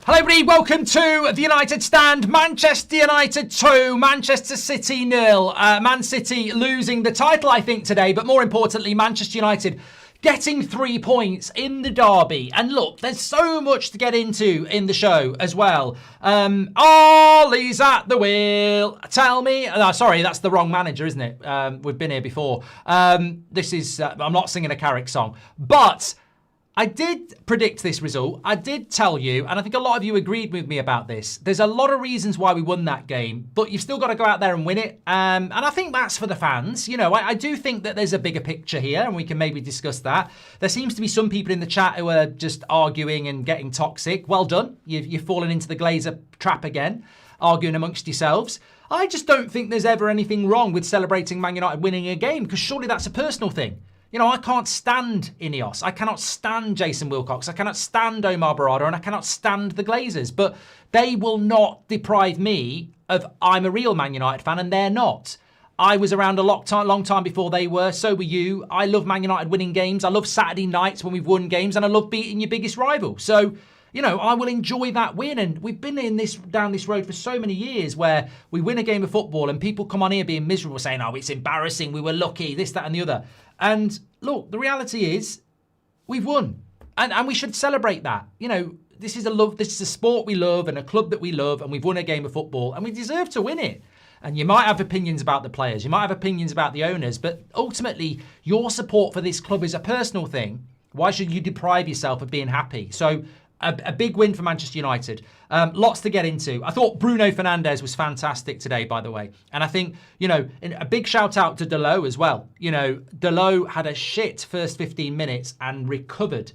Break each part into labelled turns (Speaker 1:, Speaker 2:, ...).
Speaker 1: Hello everybody, welcome to the United Stand. Manchester United 2, Manchester City 0. Man City losing the title, I think, today. But more importantly, Manchester United getting 3 points in the derby. And look, there's so much to get into in the show as well. Ollie's at the wheel. Tell me. Sorry, that's the wrong manager, isn't it? We've been here before. This is, I'm not singing a Carrick song. But I did predict this result. I did tell you, and I think a lot of you agreed with me about this. There's a lot of reasons why we won that game, but you've still got to go out there and win it. And I think that's for the fans. You know, I do think that there's a bigger picture here, and we can maybe discuss that. There seems to be some people in the chat who are just arguing and getting toxic. Well done. You've fallen into the Glazer trap again, arguing amongst yourselves. I just don't think there's ever anything wrong with celebrating Man United winning a game, because surely that's a personal thing. You know, I can't stand Ineos. I cannot stand Jason Wilcox. I cannot stand Omar Barada, and I cannot stand the Glazers. But they will not deprive me of I'm a real Man United fan, and they're not. I was around a long time before they were. So were you. I love Man United winning games. I love Saturday nights when we've won games, and I love beating your biggest rival. So, you know, I will enjoy that win. And we've been down this road for so many years where we win a game of football and people come on here being miserable, saying, oh, it's embarrassing, we were lucky, this, that, and the other. And look, the reality is we've won, and we should celebrate that. You know, this is a sport we love and a club that we love, and we've won a game of football and we deserve to win it. And you might have opinions about the players, you might have opinions about the owners, but ultimately your support for this club is a personal thing. Why should you deprive yourself of being happy? So a big win for Manchester United. Lots to get into. I thought Bruno Fernandes was fantastic today, by the way. And I think, you know, a big shout out to Dalot as well. You know, Dalot had a shit first 15 minutes and recovered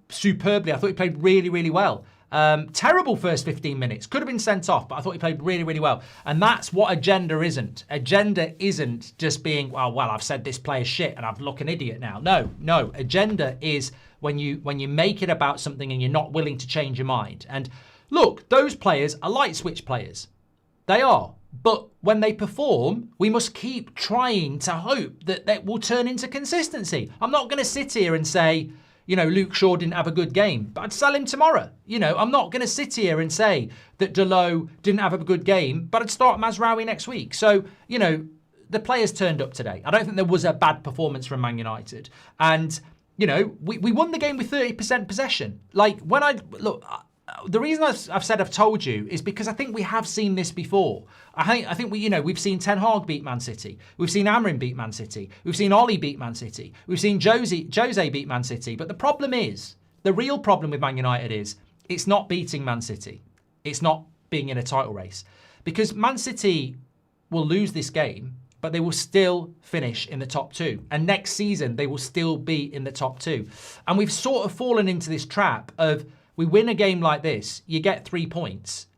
Speaker 1: superbly. I thought he played really, really well. Terrible first 15 minutes. Could have been sent off, but I thought he played really, really well. And that's what agenda isn't. Agenda isn't just being, well, I've said this player's shit and I've look an idiot now. No. Agenda is when you make it about something and you're not willing to change your mind. And look, those players are light switch players. They are. But when they perform, we must keep trying to hope that that will turn into consistency. I'm not going to sit here and say, you know, Luke Shaw didn't have a good game, but I'd sell him tomorrow. You know, I'm not going to sit here and say that Dalot didn't have a good game, but I'd start Mazraoui next week. So, you know, the players turned up today. I don't think there was a bad performance from Man United. And, you know, we won the game with 30% possession. Like, when the reason I've said I've told you is because I think we have seen this before. I think we've seen Ten Hag beat Man City. We've seen Amrin beat Man City. We've seen Ollie beat Man City. We've seen Jose beat Man City. But the problem is, the real problem with Man United is, it's not beating Man City. It's not being in a title race. Because Man City will lose this game, but they will still finish in the top 2. And next season, they will still be in the top 2. And we've sort of fallen into this trap of, we win a game like this, you get 3 points.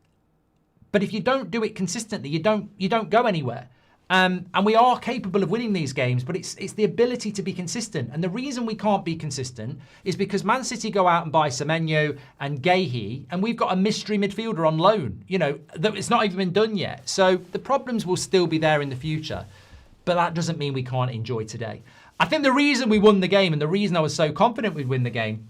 Speaker 1: But if you don't do it consistently, you don't go anywhere. And we are capable of winning these games, but it's the ability to be consistent. And the reason we can't be consistent is because Man City go out and buy Semenyo and Guéhi, and we've got a mystery midfielder on loan. You know, it's not even been done yet. So the problems will still be there in the future, but that doesn't mean we can't enjoy today. I think the reason we won the game and the reason I was so confident we'd win the game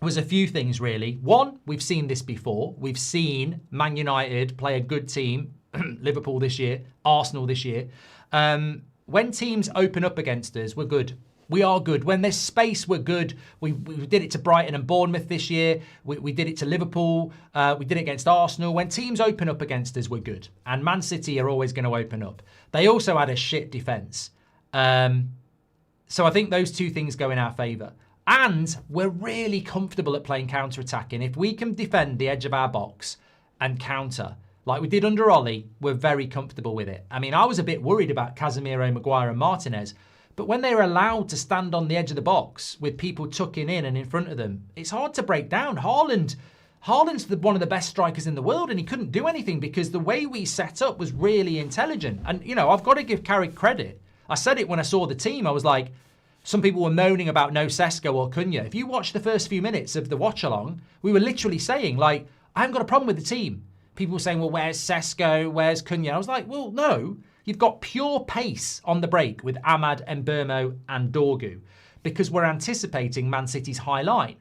Speaker 1: was a few things, really. One, we've seen this before. We've seen Man United play a good team, Liverpool this year, Arsenal this year. When teams open up against us, we're good. We are good. When there's space, we're good. We did it to Brighton and Bournemouth this year. We did it to Liverpool. We did it against Arsenal. When teams open up against us, we're good. And Man City are always going to open up. They also had a shit defence. So I think those two things go in our favour. And we're really comfortable at playing counter-attacking. If we can defend the edge of our box and counter, like we did under Ollie, we're very comfortable with it. I mean, I was a bit worried about Casemiro, Maguire and Martinez, but when they're allowed to stand on the edge of the box with people tucking in and in front of them, it's hard to break down. Haaland's one of the best strikers in the world, and he couldn't do anything because the way we set up was really intelligent. And, you know, I've got to give Carrick credit. I said it when I saw the team. I was like, some people were moaning about no Sesko or Cunha. If you watch the first few minutes of the watch-along, we were literally saying, like, I haven't got a problem with the team. People were saying, well, where's Sesko? Where's Cunha? I was like, well, no. You've got pure pace on the break with Ahmad, Mbeumo and Dorgu because we're anticipating Man City's high line.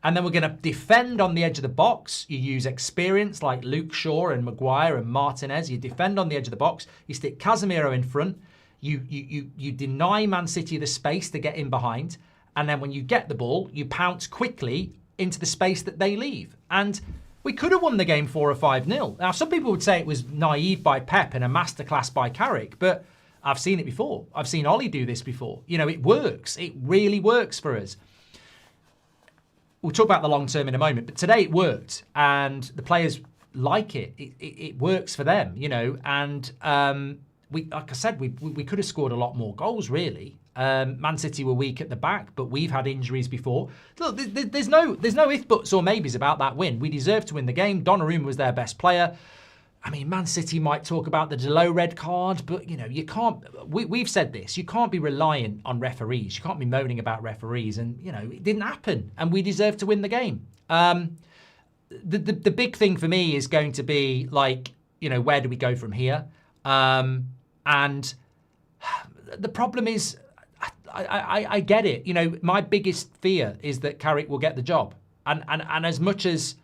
Speaker 1: And then we're going to defend on the edge of the box. You use experience like Luke Shaw and Maguire and Martinez. You defend on the edge of the box. You stick Casemiro in front. You deny Man City the space to get in behind. And then when you get the ball, you pounce quickly into the space that they leave. And we could have won the game 4 or 5-0. Now, some people would say it was naive by Pep and a masterclass by Carrick, but I've seen it before. I've seen Ollie do this before. You know, it works. It really works for us. We'll talk about the long term in a moment, but today it worked, and the players like it. It works for them, you know. And like I said, we could have scored a lot more goals, really. Man City were weak at the back, but we've had injuries before. Look, there's no if, buts, or maybes about that win. We deserved to win the game. Donnarumma was their best player. I mean, Man City might talk about the Delo red card, but, you know, you can't... We've said this. You can't be reliant on referees. You can't be moaning about referees. And, you know, it didn't happen. And we deserved to win the game. The big thing for me is going to be, like, you know, where do we go from here? And the problem is, I get it. You know, my biggest fear is that Carrick will get the job. And as much as...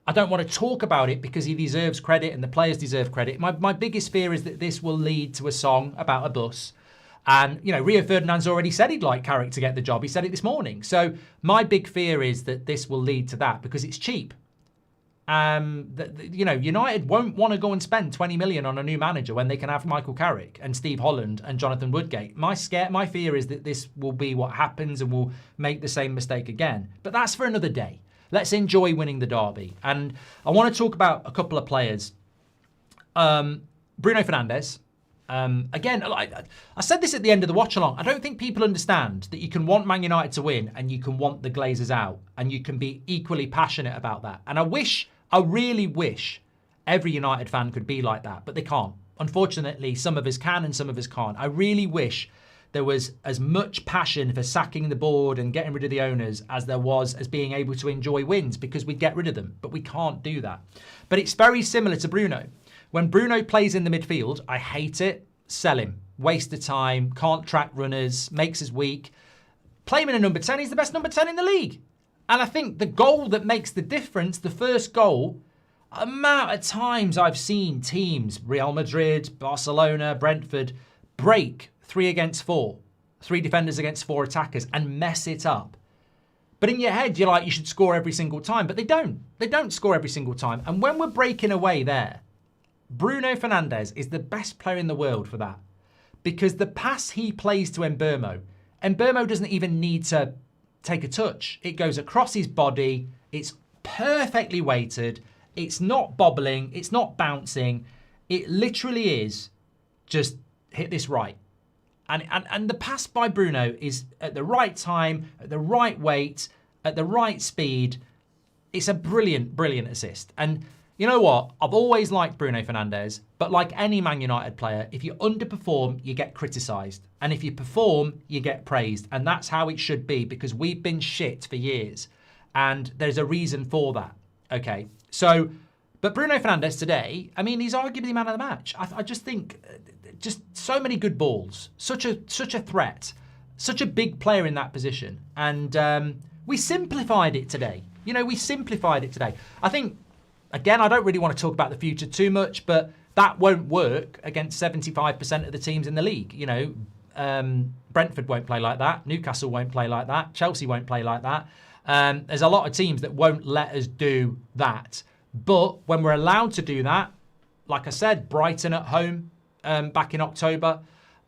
Speaker 1: I don't want to talk about it because he deserves credit and the players deserve credit. My biggest fear is that this will lead to a song about a bus. And, you know, Rio Ferdinand's already said he'd like Carrick to get the job. He said it this morning. So my big fear is that this will lead to that because it's cheap. You know, United won't want to go and spend 20 million on a new manager when they can have Michael Carrick and Steve Holland and Jonathan Woodgate. My fear is that this will be what happens and we'll make the same mistake again. But that's for another day. Let's enjoy winning the derby. And I want to talk about a couple of players. Bruno Fernandes. Again, I said this at the end of the watch-along. I don't think people understand that you can want Man United to win and you can want the Glazers out. And you can be equally passionate about that. And I really wish every United fan could be like that. But they can't. Unfortunately, some of us can and some of us can't. I really wish there was as much passion for sacking the board and getting rid of the owners as there was as being able to enjoy wins because we'd get rid of them. But we can't do that. But it's very similar to Bruno. When Bruno plays in the midfield, I hate it. Sell him. Waste of time. Can't track runners. Makes us weak. Play him in a number 10. He's the best number 10 in the league. And I think the goal that makes the difference, the first goal, amount of times I've seen teams, Real Madrid, Barcelona, Brentford, break 3 against 4, 3 defenders against 4 attackers and mess it up. But in your head, you're like, you should score every single time. But they don't. They don't score every single time. And when we're breaking away there, Bruno Fernandes is the best player in the world for that. Because the pass he plays to Mbeumo doesn't even need to take a touch. It goes across his body. It's perfectly weighted. It's not bobbling. It's not bouncing. It literally is just hit this right. And the pass by Bruno is at the right time, at the right weight, at the right speed. It's a brilliant, brilliant assist. And you know what? I've always liked Bruno Fernandes, but like any Man United player, if you underperform, you get criticised. And if you perform, you get praised. And that's how it should be because we've been shit for years. And there's a reason for that. Okay, so... But Bruno Fernandes today, I mean, he's arguably man of the match. I just think, just so many good balls, such a threat, such a big player in that position. And we simplified it today. You know, we simplified it today. I think, again, I don't really want to talk about the future too much, but that won't work against 75% of the teams in the league. You know, Brentford won't play like that. Newcastle won't play like that. Chelsea won't play like that. There's a lot of teams that won't let us do that. But when we're allowed to do that, like I said, Brighton at home back in October,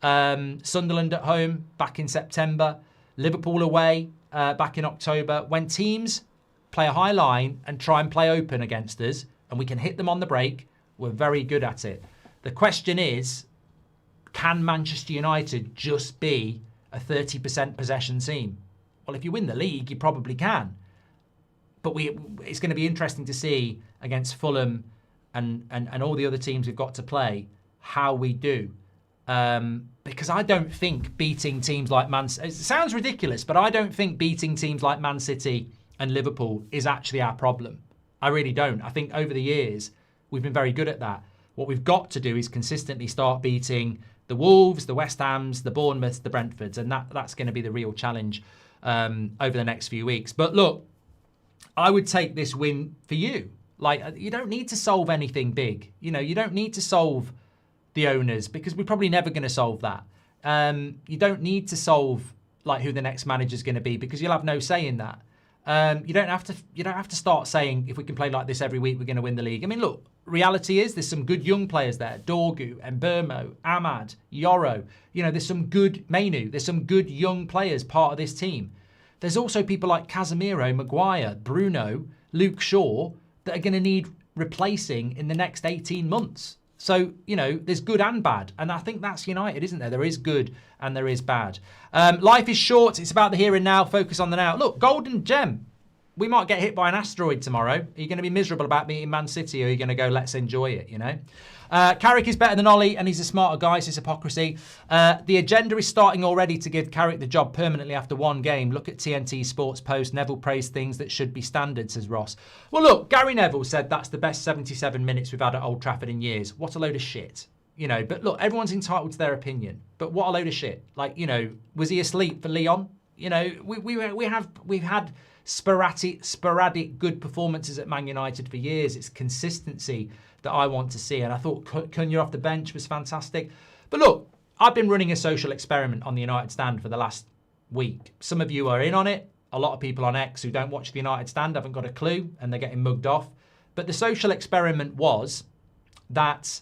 Speaker 1: Sunderland at home back in September, Liverpool away back in October. When teams play a high line and try and play open against us and we can hit them on the break, we're very good at it. The question is, can Manchester United just be a 30% possession team? Well, if you win the league, you probably can. But it's going to be interesting to see against Fulham and all the other teams we've got to play how we do. Because I don't think beating teams like it sounds ridiculous, but I don't think beating teams like Man City and Liverpool is actually our problem. I really don't. I think over the years, we've been very good at that. What we've got to do is consistently start beating the Wolves, the West Hams, the Bournemouths, the Brentfords, and that's going to be the real challenge over the next few weeks. But look, I would take this win for you. Like, you don't need to solve anything big. You know, you don't need to solve the owners, because we're probably never going to solve that. You don't need to solve like who the next manager is going to be, because you'll have no say in that. You don't have to start saying, if we can play like this every week, we're going to win the league. I mean, look, reality is there's some good young players there. Dorgu, Mbermo, Ahmad, Yoro. You know, there's some good Mainu. There's some good young players part of this team. There's also people like Casemiro, Maguire, Bruno, Luke Shaw that are going to need replacing in the next 18 months. So, you know, there's good and bad. And I think that's United, isn't there? There is good and there is bad. Life is short. It's about the here and now. Focus on the now. Look, golden gem. We might get hit by an asteroid tomorrow. Are you going to be miserable about beating Man City, or are you going to go, let's enjoy it, you know? Carrick is better than Ollie, and he's a smarter guy, so it's hypocrisy. The agenda is starting already to give Carrick the job permanently after one game. Look at TNT Sports Post. Neville praised things that should be standard, says Ross. Well, look, Gary Neville said that's the best 77 minutes we've had at Old Trafford in years. What a load of shit. You know, but look, everyone's entitled to their opinion. But what a load of shit. Like, you know, was he asleep for Leon? You know, we've had sporadic good performances at Man United for years. It's consistency that I want to see. And I thought Cunha off the bench was fantastic. But look, I've been running a social experiment on the United Stand for the last week. Some of you are in on it. A lot of people on X who don't watch the United Stand haven't got a clue, and they're getting mugged off. But the social experiment was that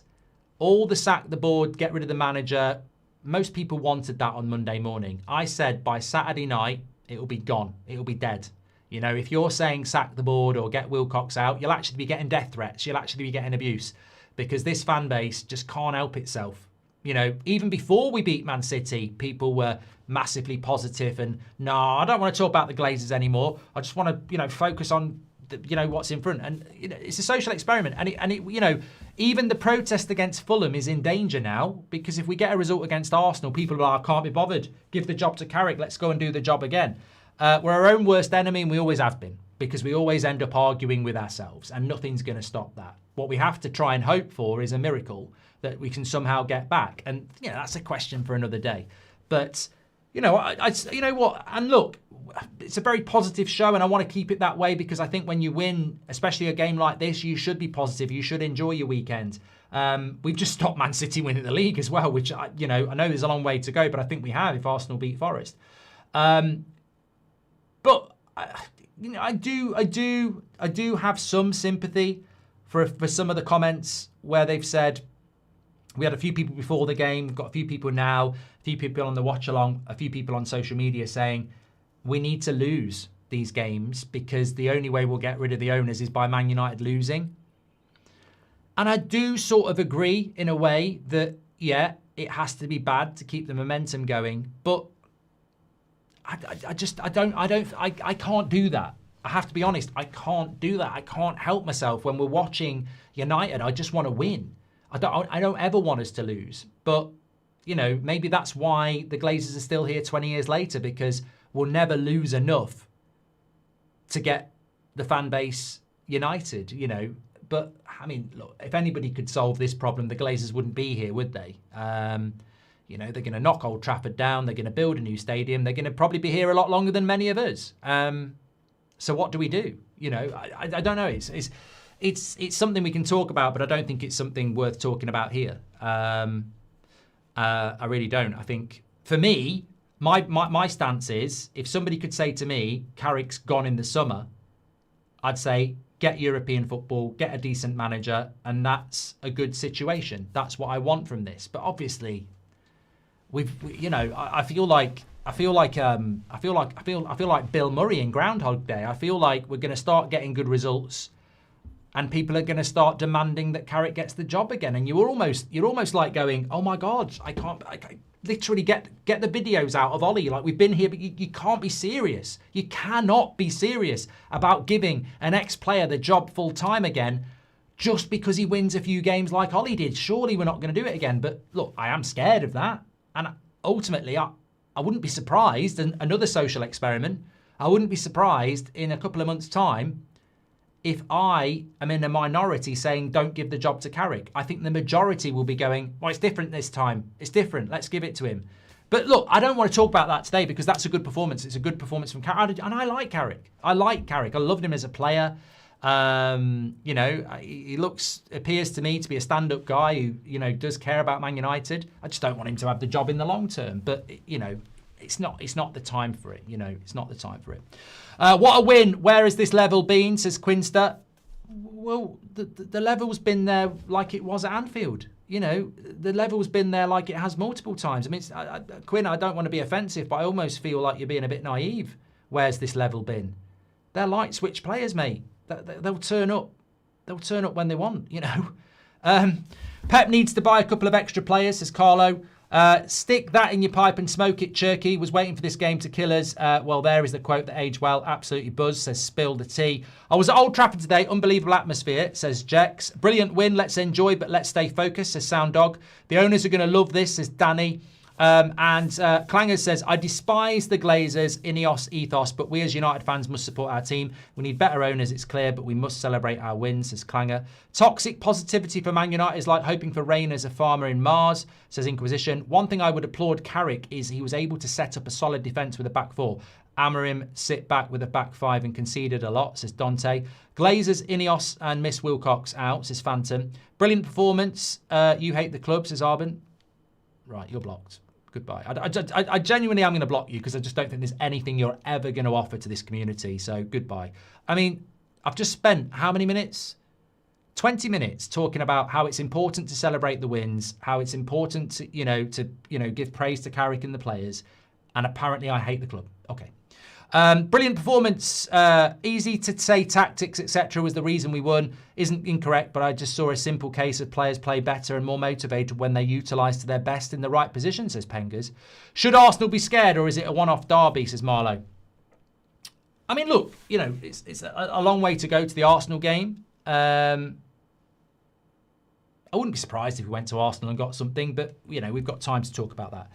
Speaker 1: all the sack the board, get rid of the manager, most people wanted that on Monday morning. I said by Saturday night, it'll be gone. It'll be dead. You know, if you're saying sack the board or get Wilcox out, you'll actually be getting death threats. You'll actually be getting abuse, because this fan base just can't help itself. You know, even before we beat Man City, people were massively positive and, no, I don't want to talk about the Glazers anymore. I just want to, you know, focus on, what's in front. And you know, it's a social experiment. And it, you know, even the protest against Fulham is in danger now, because if we get a result against Arsenal, people are like, I can't be bothered. Give the job to Carrick. Let's go and do the job again. We're our own worst enemy, and we always have been, because we always end up arguing with ourselves, and nothing's going to stop that. What we have to try and hope for is a miracle that we can somehow get back. And, you know, that's a question for another day. But, you know, you know what? And look, it's a very positive show, and I want to keep it that way, because I think when you win, especially a game like this, you should be positive. You should enjoy your weekend. We've just stopped Man City winning the league as well, which, I know there's a long way to go, but I think we have if Arsenal beat Forest. But I do have some sympathy for some of the comments where they've said, we had a few people before the game, we've got a few people now, a few people on the watch along, a few people on social media saying we need to lose these games, because the only way we'll get rid of the owners is by Man United losing. And I do sort of agree in a way that, yeah, it has to be bad to keep the momentum going, but I can't do that. I have to be honest, I can't do that. I can't help myself when we're watching United. I just want to win. I don't ever want us to lose. But, you know, maybe that's why the Glazers are still here 20 years later, because we'll never lose enough to get the fan base united, you know. But, I mean, look, if anybody could solve this problem, the Glazers wouldn't be here, would they? You know, they're going to knock Old Trafford down. They're going to build a new stadium. They're going to probably be here a lot longer than many of us. So what do we do? You know, I don't know. It's something we can talk about, but I don't think it's something worth talking about here. I really don't. I think for me, my stance is, if somebody could say to me, Carrick's gone in the summer, I'd say, get European football, get a decent manager, and that's a good situation. That's what I want from this. But obviously, I feel like Bill Murray in Groundhog Day. I feel like we're going to start getting good results, and people are going to start demanding that Carrick gets the job again. And you're almost like going, oh my God, I can't literally get the videos out of Ollie. Like, we've been here, but you can't be serious. You cannot be serious about giving an ex-player the job full time again just because he wins a few games like Ollie did. Surely we're not going to do it again. But look, I am scared of that. And ultimately, I wouldn't be surprised, and another social experiment, I wouldn't be surprised in a couple of months' time if I am in a minority saying don't give the job to Carrick. I think the majority will be going, well, it's different this time. It's different. Let's give it to him. But look, I don't want to talk about that today because that's a good performance. It's a good performance from Carrick. And I like Carrick. I loved him as a player. He appears to me to be a stand-up guy who, does care about Man United. I just don't want him to have the job in the long term. But, it's not the time for it. It's not the time for it. What a win. Where has this level been, says Quinster? Well, the level's been there like it was at Anfield. The level's been there like it has multiple times. I mean, Quinn, I don't want to be offensive, but I almost feel like you're being a bit naive. Where's this level been? They're light switch players, mate. They'll turn up. They'll turn up when they want, Pep needs to buy a couple of extra players, says Carlo. Stick that in your pipe and smoke it, Cherky. Was waiting for this game to kill us. Well, there is the quote that aged well. Absolutely buzz, says Spill the Tea. I was at Old Trafford today. Unbelievable atmosphere, says Jex. Brilliant win. Let's enjoy, but let's stay focused, says Sound Dog. The owners are going to love this, says Danny. And Clangers says, I despise the Glazers' Ineos ethos, but we as United fans must support our team. We need better owners, it's clear, but we must celebrate our wins, says Clanger. Toxic positivity for Man United is like hoping for rain as a farmer in Mars, says Inquisition. One thing I would applaud Carrick is he was able to set up a solid defence with a back four. Amorim sit back with a back five and conceded a lot, says Dante. Glazers, Ineos and Miss Wilcox out, says Phantom. Brilliant performance. You hate the club, says Arbin. Right, you're blocked. Goodbye. I genuinely am going to block you because I just don't think there's anything you're ever going to offer to this community. So goodbye. I mean, I've just spent how many minutes? 20 minutes talking about how it's important to celebrate the wins, how it's important to, give praise to Carrick and the players. And apparently I hate the club. Okay. Brilliant performance. Easy to say tactics, etc. was the reason we won. Isn't incorrect, but I just saw a simple case of players play better and more motivated when they're utilised to their best in the right position, says Pengers. Should Arsenal be scared or is it a one-off derby, says Marlowe? I mean, look, it's a long way to go to the Arsenal game. I wouldn't be surprised if we went to Arsenal and got something, but, we've got time to talk about that.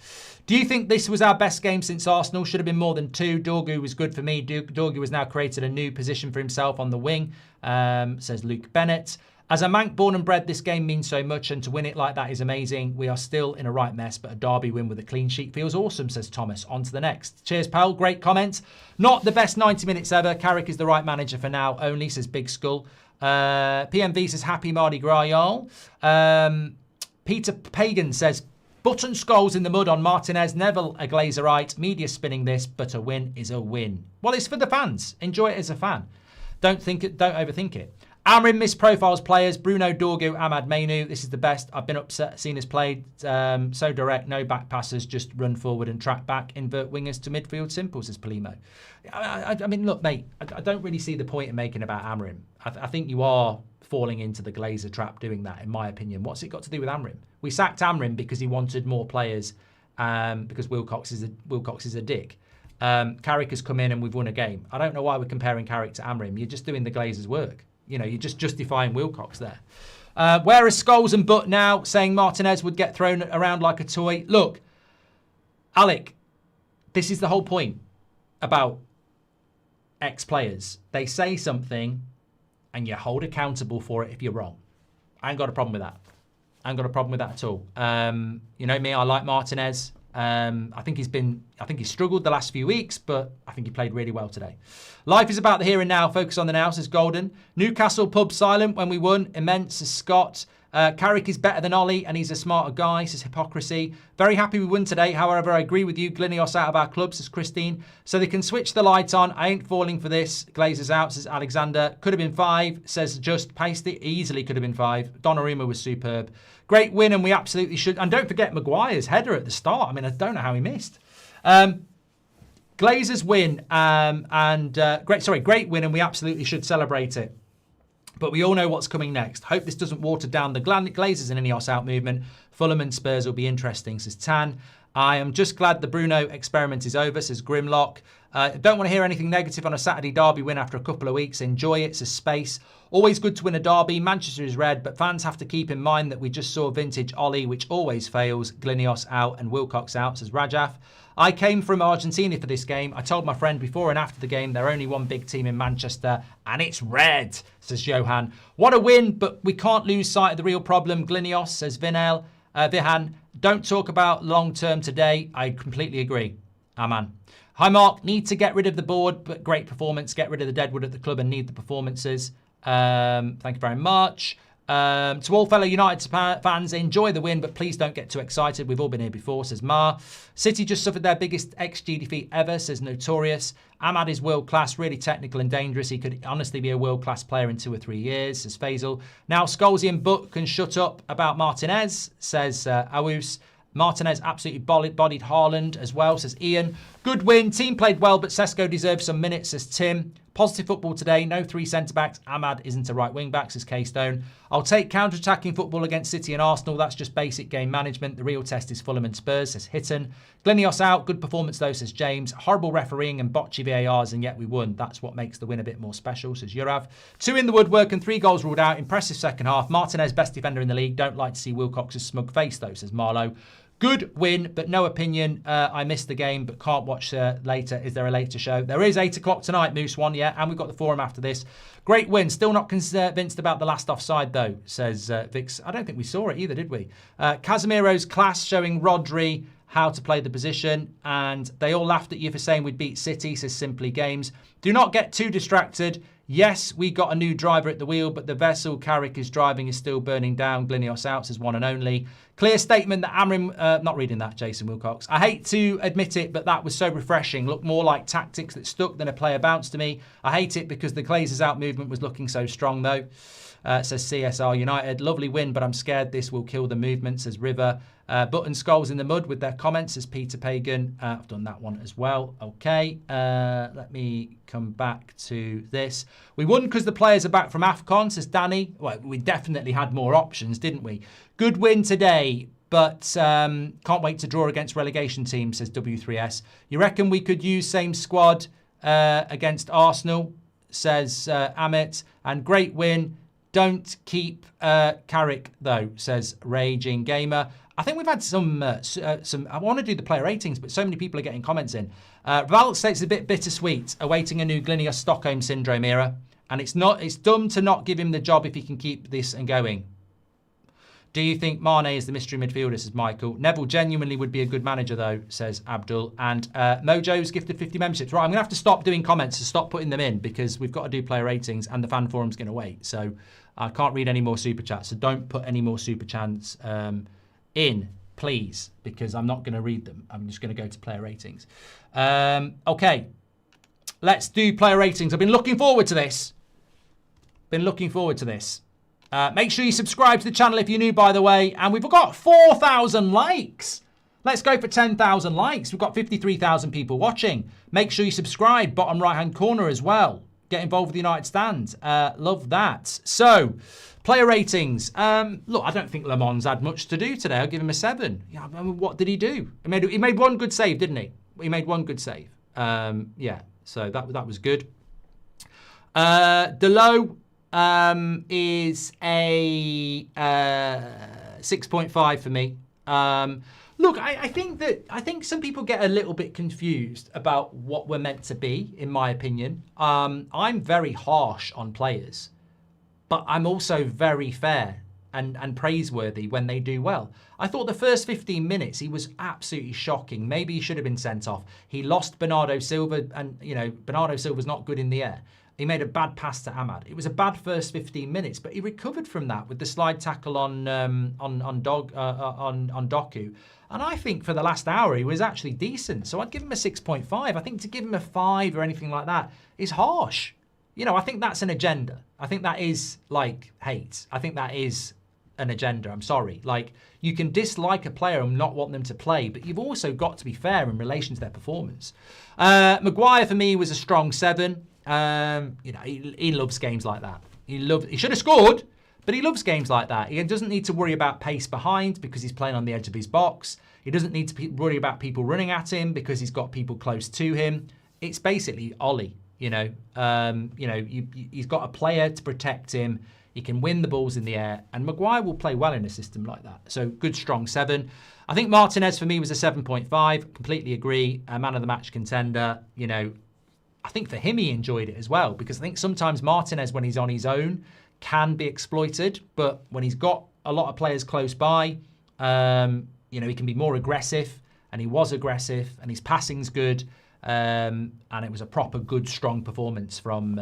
Speaker 1: Do you think this was our best game since Arsenal? Should have been more than 2. Dorgu was good for me. Dorgu has now created a new position for himself on the wing, says Luke Bennett. As a Manc born and bred, this game means so much, and to win it like that is amazing. We are still in a right mess, but a derby win with a clean sheet feels awesome, says Thomas. On to the next. Cheers, pal. Great comment. Not the best 90 minutes ever. Carrick is the right manager for now only, says Big Skull. PMV says happy Mardi Gras, y'all. Peter Pagan says button skulls in the mud on Martinez. Neville a Glazerite. Media spinning this, but a win is a win. Well, it's for the fans. Enjoy it as a fan. Don't overthink it. Amorim misprofiles players. Bruno, Dorgu, Ahmad Mainu. This is the best. I've been upset seeing us played. So direct, no back passes, just run forward and track back. Invert wingers to midfield. Simple, says Palimo. I mean, look, mate, I don't really see the point in making about Amorim. I think you are falling into the Glazer trap doing that, in my opinion. What's it got to do with Amorim? We sacked Amorim because he wanted more players, because Wilcox is a dick. Carrick has come in and we've won a game. I don't know why we're comparing Carrick to Amorim. You're just doing the Glazer's work. You're just justifying Wilcox there. Where are Scholes and Butt now, saying Martinez would get thrown around like a toy? Look, Alec, this is the whole point about ex-players. They say something and you hold accountable for it if you're wrong. I ain't got a problem with that. I ain't got a problem with that at all. You know me, I like Martinez. I think he's struggled the last few weeks, but I think he played really well today. Life is about the here and now. Focus on the now, says Golden. Newcastle pub silent when we won. Immense, says Scott. Carrick is better than Ollie and he's a smarter guy, says Hypocrisy. Very happy we won today. However, I agree with you. Glinios out of our club, says Christine. So they can switch the lights on. I ain't falling for this. Glazers out, says Alexander. Could have been 5, says Just Pasty. Easily could have been 5. Donnarumma was superb. Great win, and we absolutely should. And don't forget Maguire's header at the start. I mean, I don't know how he missed. Glazers win, great win, and we absolutely should celebrate it. But we all know what's coming next. Hope this doesn't water down the Glazers and Ineos out movement. Fulham and Spurs will be interesting, says Tan. I am just glad the Bruno experiment is over, says Grimlock. Don't want to hear anything negative on a Saturday derby win after a couple of weeks. Enjoy it, says Space. Always good to win a derby. Manchester is red, but fans have to keep in mind that we just saw vintage Ollie, which always fails. Glinios out and Wilcox out, says Rajaf. I came from Argentina for this game. I told my friend before and after the game they're only one big team in Manchester, and it's red, says Johan. What a win, but we can't lose sight of the real problem. Glinios, says Vihan. Don't talk about long-term today. I completely agree. Aman. Hi, Mark. Need to get rid of the board, but great performance. Get rid of the deadwood at the club and need the performances. Thank you very much. To all fellow United fans, enjoy the win, but please don't get too excited. We've all been here before, says Ma. City just suffered their biggest XG defeat ever, says Notorious. Ahmad is world-class, really technical and dangerous. He could honestly be a world-class player in 2 or 3 years, says Faisal. Now Scholesy and Buck can shut up about Martinez, says Awus. Martinez absolutely bodied Haaland as well, says Ian. Good win. Team played well, but Sesko deserves some minutes, says Tim. Positive football today. No 3 centre-backs. Ahmad isn't a right wing-back, says K-Stone. I'll take counter-attacking football against City and Arsenal. That's just basic game management. The real test is Fulham and Spurs, says Hitton. Glenios out. Good performance, though, says James. Horrible refereeing and botchy VARs, and yet we won. That's what makes the win a bit more special, says Yurav. 2 in the woodwork and 3 goals ruled out. Impressive second half. Martinez, best defender in the league. Don't like to see Wilcox's smug face, though, says Marlowe. Good win, but no opinion. I missed the game, but can't watch later. Is there a later show? There is 8 o'clock tonight, Moose One, yeah, and we've got the forum after this. Great win. Still not convinced about the last offside, though, says Vix. I don't think we saw it either, did we? Casemiro's class showing Rodri how to play the position, and they all laughed at you for saying we'd beat City, says Simply Games. Do not get too distracted. Yes, we got a new driver at the wheel, but the vessel Carrick is driving is still burning down. Glenios out, says One and Only. Clear statement that Amrin... not reading that, Jason Wilcox. I hate to admit it, but that was so refreshing. Looked more like tactics that stuck than a player bounce to me. I hate it because the Glazers out movement was looking so strong, though. Says CSR United. Lovely win, but I'm scared this will kill the movement, says River. Button Skulls in the mud with their comments, says Peter Pagan. I've done that one as well. Okay, let me come back to this. We won because the players are back from AFCON, says Danny. Well, we definitely had more options, didn't we? Good win today, but can't wait to draw against relegation teams, says W3S. You reckon we could use same squad against Arsenal, says Amit. And great win. Don't keep Carrick, though, says Raging Gamer. I think we've had some. I want to do the player ratings, but so many people are getting comments in. Val states it's a bit bittersweet, awaiting a new Glinius Stockholm syndrome era, and it's dumb to not give him the job if he can keep this and going. Do you think Mane is the mystery midfielder, says Michael. Neville genuinely would be a good manager, though, says Abdul. And Mojo's gifted 50 memberships. Right, I'm going to have to stop doing comments to stop putting them in because we've got to do player ratings and the fan forum's going to wait. So I can't read any more super chats. So don't put any more super chats in, please, because I'm not going to read them. I'm just going to go to player ratings. Okay, let's do player ratings. I've been looking forward to this. Make sure you subscribe to the channel if you're new, by the way. And we've got 4,000 likes. Let's go for 10,000 likes. We've got 53,000 people watching. Make sure you subscribe, bottom right-hand corner as well. Get involved with the United Stand. Love that. So, player ratings. Look, I don't think Le Mans had much to do today. I'll give him a 7. Yeah, I mean, what did he do? He made one good save, didn't he? He made one good save. Yeah, so that was good. Delo is a 6.5 for me. Look, I think some people get a little bit confused about what we're meant to be, in my opinion. I'm very harsh on players, but I'm also very fair and praiseworthy when they do well. I thought the first 15 minutes, he was absolutely shocking. Maybe he should have been sent off. He lost Bernardo Silva, and, you know, Bernardo Silva's not good in the air. He made a bad pass to Ahmad. It was a bad first 15 minutes, but he recovered from that with the slide tackle on Doku. And I think for the last hour, he was actually decent. So I'd give him a 6.5. I think to give him a 5 or anything like that is harsh. You know, I think that's an agenda. I think that is like hate. I think that is an agenda. I'm sorry. Like, you can dislike a player and not want them to play, but you've also got to be fair in relation to their performance. Maguire for me was a strong 7. You know, he loves games like that. He should have scored, but he loves games like that. He doesn't need to worry about pace behind because he's playing on the edge of his box. He doesn't need to worry about people running at him because he's got people close to him. It's basically Ollie, you know. He's got a player to protect him. He can win the balls in the air, and Maguire will play well in a system like that. So good, strong 7. I think Martinez for me was a 7.5. Completely agree. A man of the match contender, you know. I think for him, he enjoyed it as well, because I think sometimes Martinez, when he's on his own, can be exploited. But when he's got a lot of players close by, you know, he can be more aggressive, and he was aggressive, and his passing's good. And it was a proper, good, strong performance from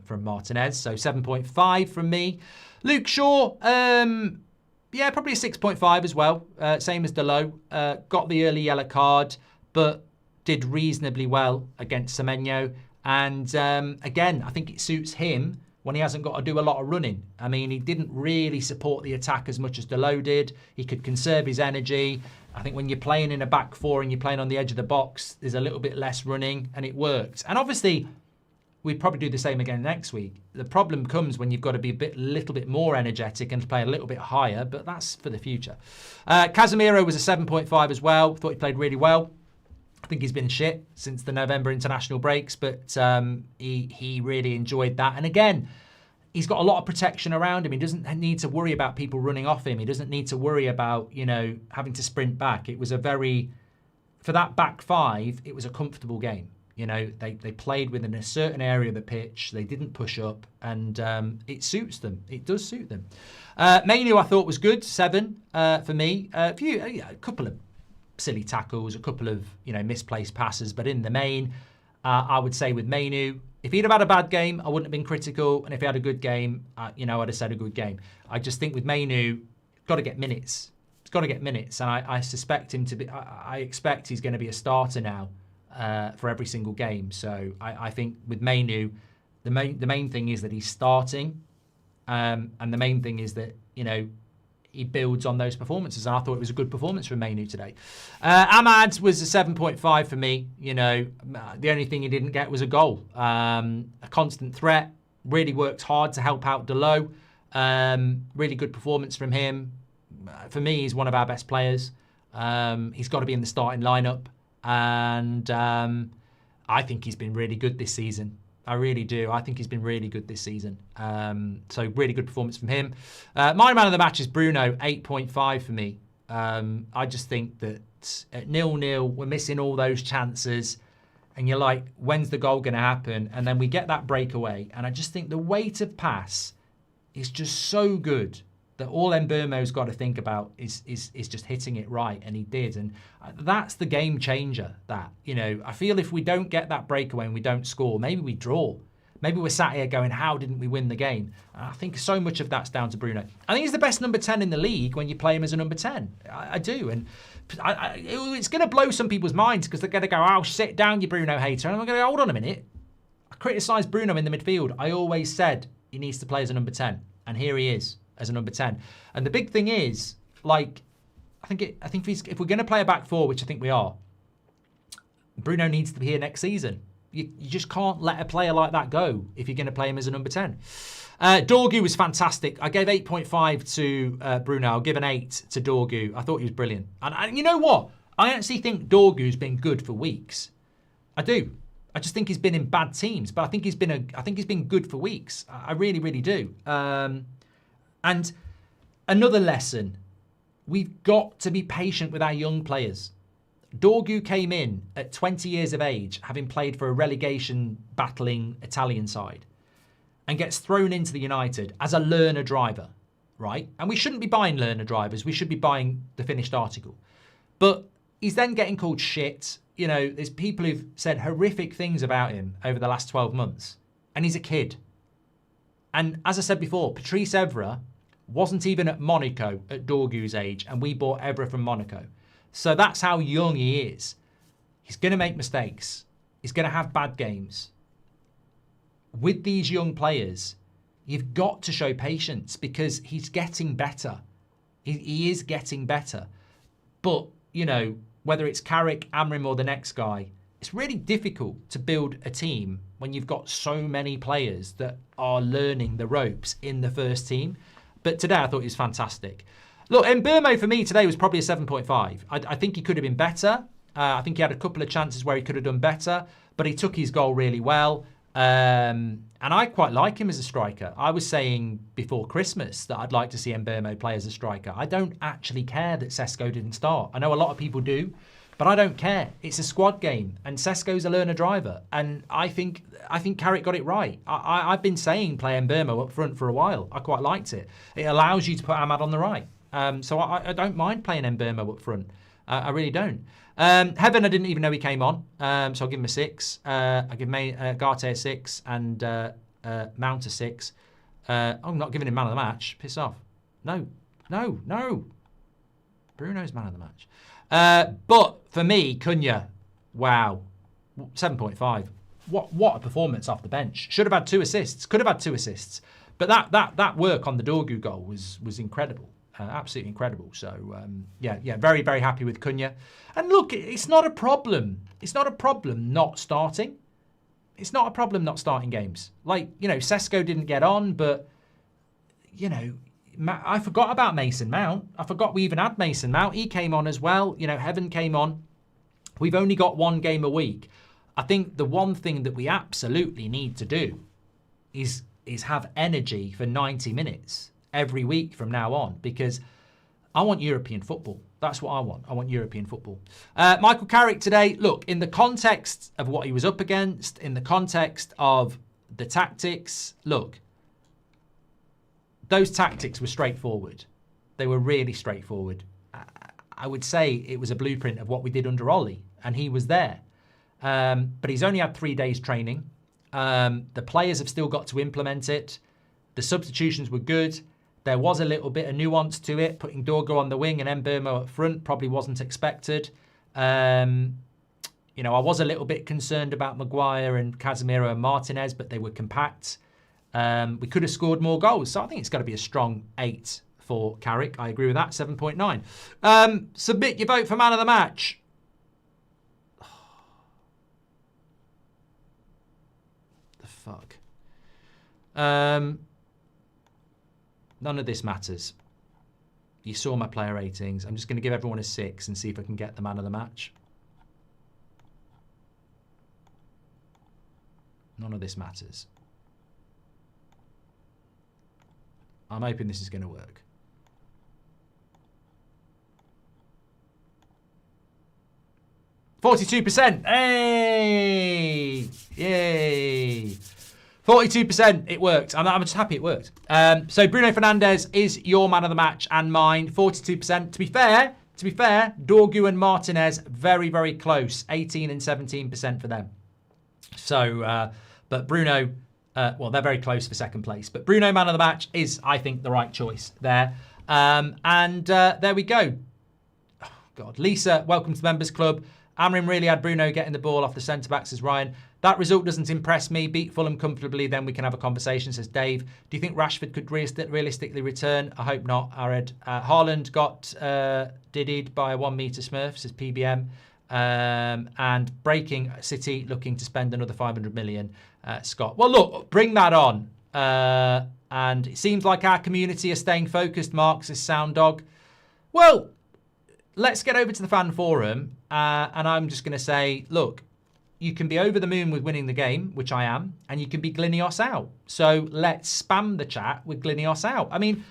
Speaker 1: Martinez. So 7.5 from me. Luke Shaw, yeah, probably a 6.5 as well. Same as Delo. Got the early yellow card, but did reasonably well against Semenyo. And again, I think it suits him when he hasn't got to do a lot of running. I mean, he didn't really support the attack as much as Delo did. He could conserve his energy. I think when you're playing in a back four and you're playing on the edge of the box, there's a little bit less running, and it worked. And obviously, we'd probably do the same again next week. The problem comes when you've got to be a little bit more energetic and play a little bit higher, but that's for the future. Casemiro was a 7.5 as well. Thought he played really well. I think he's been shit since the November international breaks, but he really enjoyed that. And again, he's got a lot of protection around him. He doesn't need to worry about people running off him. He doesn't need to worry about, you know, having to sprint back. It was for that back five, it was a comfortable game. You know, they played within a certain area of the pitch. They didn't push up, and it suits them. It does suit them. Mainu, I thought was good, 7 for me. A couple of silly tackles, a couple of, you know, misplaced passes, but in the main, I would say with Mainu, if he'd have had a bad game, I wouldn't have been critical, and if he had a good game, you know, I'd have said a good game. I just think with Mainu, got to get minutes. He's got to get minutes, and I suspect him to be. I expect he's going to be a starter now for every single game. So I think with Mainu, the main thing is that he's starting, and the main thing is that, you know, he builds on those performances, and I thought it was a good performance from Mainu today. Ahmad was a 7.5 for me. You know, the only thing he didn't get was a goal. A constant threat, really worked hard to help out Delo. Really good performance from him. For me, he's one of our best players. He's got to be in the starting lineup, and I think he's been really good this season. I really do. I think he's been really good this season. So really good performance from him. My man of the match is Bruno, 8.5 for me. I just think that at 0-0, we're missing all those chances. And you're like, when's the goal going to happen? And then we get that breakaway. And I just think the weight of pass is just so good that all Mbeumo's got to think about is just hitting it right, and he did. And that's the game changer. That, you know, I feel if we don't get that breakaway and we don't score, maybe we draw. Maybe we're sat here going, how didn't we win the game? And I think so much of that's down to Bruno. I think he's the best number 10 in the league when you play him as a number 10. I do. And it's going to blow some people's minds because they're going to go, oh, sit down, you Bruno hater. And I'm going to go, hold on a minute. I criticised Bruno in the midfield. I always said he needs to play as a number 10. And here he is as a number 10. And the big thing is, like, I think if we're going to play a back four, which I think we are, Bruno needs to be here next season. You just can't let a player like that go if you're going to play him as a number 10. Dorgu was fantastic. I gave 8.5 to Bruno. I'll give an 8 to Dorgu. I thought he was brilliant. And you know what? I actually think Dorgu's been good for weeks. I do. I just think he's been in bad teams, but I think he's been good for weeks. I really, really do. And another lesson, we've got to be patient with our young players. Dorgu came in at 20 years of age, having played for a relegation battling Italian side, and gets thrown into the United as a learner driver, right? And we shouldn't be buying learner drivers. We should be buying the finished article. But he's then getting called shit. You know, there's people who've said horrific things about him over the last 12 months. And he's a kid. And as I said before, Patrice Evra wasn't even at Monaco at Dorgu's age, and we bought Evra from Monaco. So that's how young he is. He's going to make mistakes. He's going to have bad games. With these young players, you've got to show patience because he's getting better. He is getting better. But, you know, whether it's Carrick, Amrim or the next guy, it's really difficult to build a team when you've got so many players that are learning the ropes in the first team. But today I thought he was fantastic. Look, Mbeumo for me today was probably a 7.5. I think he could have been better. I think he had a couple of chances where he could have done better, but he took his goal really well. And I quite like him as a striker. I was saying before Christmas that I'd like to see Mbeumo play as a striker. I don't actually care that Sesko didn't start. I know a lot of people do, but I don't care. It's a squad game, and Sesko's a learner driver. And I think Carrick got it right. I've been saying play Mbeumo up front for a while. I quite liked it. It allows you to put Ahmad on the right. So I don't mind playing Mburmo up front. I really don't. Heaven, I didn't even know he came on, so I'll give him a 6. I give Garte a 6 and Mount a 6. I'm not giving him man of the match. Piss off. No. Bruno's man of the match. But for me, Cunha, wow, 7.5. What a performance off the bench. Should have had 2 assists. Could have had 2 assists. But that work on the Dorgu goal was incredible. Absolutely incredible. So, yeah, very, very happy with Cunha. And look, it's not a problem. It's not a problem not starting. It's not a problem not starting games. Like, Sesko didn't get on, but, I forgot about Mason Mount. I forgot we even had Mason Mount. He came on as well. Heaven came on. We've only got 1 game a week. I think the one thing that we absolutely need to do is have energy for 90 minutes every week from now on, because I want European football. That's what I want. I want European football. Michael Carrick today, look, in the context of what he was up against, in the context of the tactics, look, those tactics were straightforward. They were really straightforward. I would say it was a blueprint of what we did under Ollie, and he was there. But he's only had 3 days training. The players have still got to implement it. The substitutions were good. There was a little bit of nuance to it. Putting Dorgo on the wing and Mburmo up front probably wasn't expected. I was a little bit concerned about Maguire and Casemiro and Martinez, but they were compact. We could have scored more goals. So I think it's got to be a strong 8 for Carrick. I agree with that, 7.9. Submit your vote for man of the match. The fuck. None of this matters. You saw my player ratings. I'm just going to give everyone a 6 and see if I can get the man of the match. None of this matters. I'm hoping this is going to work. %. Hey! Yay! 42%, it worked. I'm just happy it worked. So Bruno Fernandes is your man of the match and mine. 42%. To be fair, Dorgu and Martinez, very, very close. 18 and 17% for them. So, but Bruno, they're very close for second place. But Bruno, man of the match, is, I think, the right choice there. There we go. Oh, God. Lisa, welcome to the Members Club. Amrin really had Bruno getting the ball off the centre-back, says Ryan. That result doesn't impress me. Beat Fulham comfortably, then we can have a conversation, says Dave. Do you think Rashford could realistically return? I hope not, Ared. Haaland got diddied by a 1 metre smurf, says PBM. And breaking City looking to spend another 500 million, Scott. Well, look, bring that on. And it seems like our community are staying focused, Mark, says Sound Dog. Well, let's get over to the fan forum. And I'm just going to say, look, you can be over the moon with winning the game, which I am, and you can be Glinios out. So let's spam the chat with Glinios out. I mean,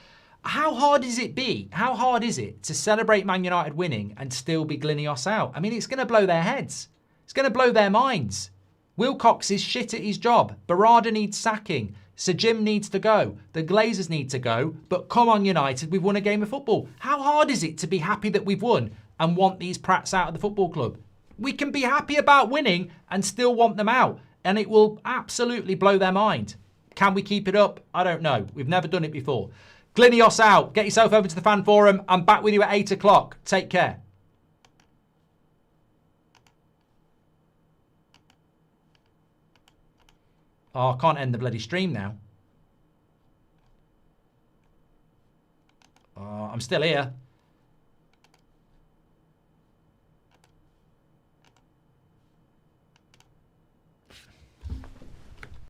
Speaker 1: how hard is it to celebrate Man United winning and still be Glinios out? I mean, it's going to blow their heads. It's going to blow their minds. Wilcox is shit at his job. Barada needs sacking. Sir Jim needs to go. The Glazers need to go. But come on, United, we've won a game of football. How hard is it to be happy that we've won and want these prats out of the football club? We can be happy about winning and still want them out. And it will absolutely blow their mind. Can we keep it up? I don't know. We've never done it before. Glinios out. Get yourself over to the fan forum. I'm back with you at 8 o'clock. Take care. Oh, I can't end the bloody stream now. Oh, I'm still here.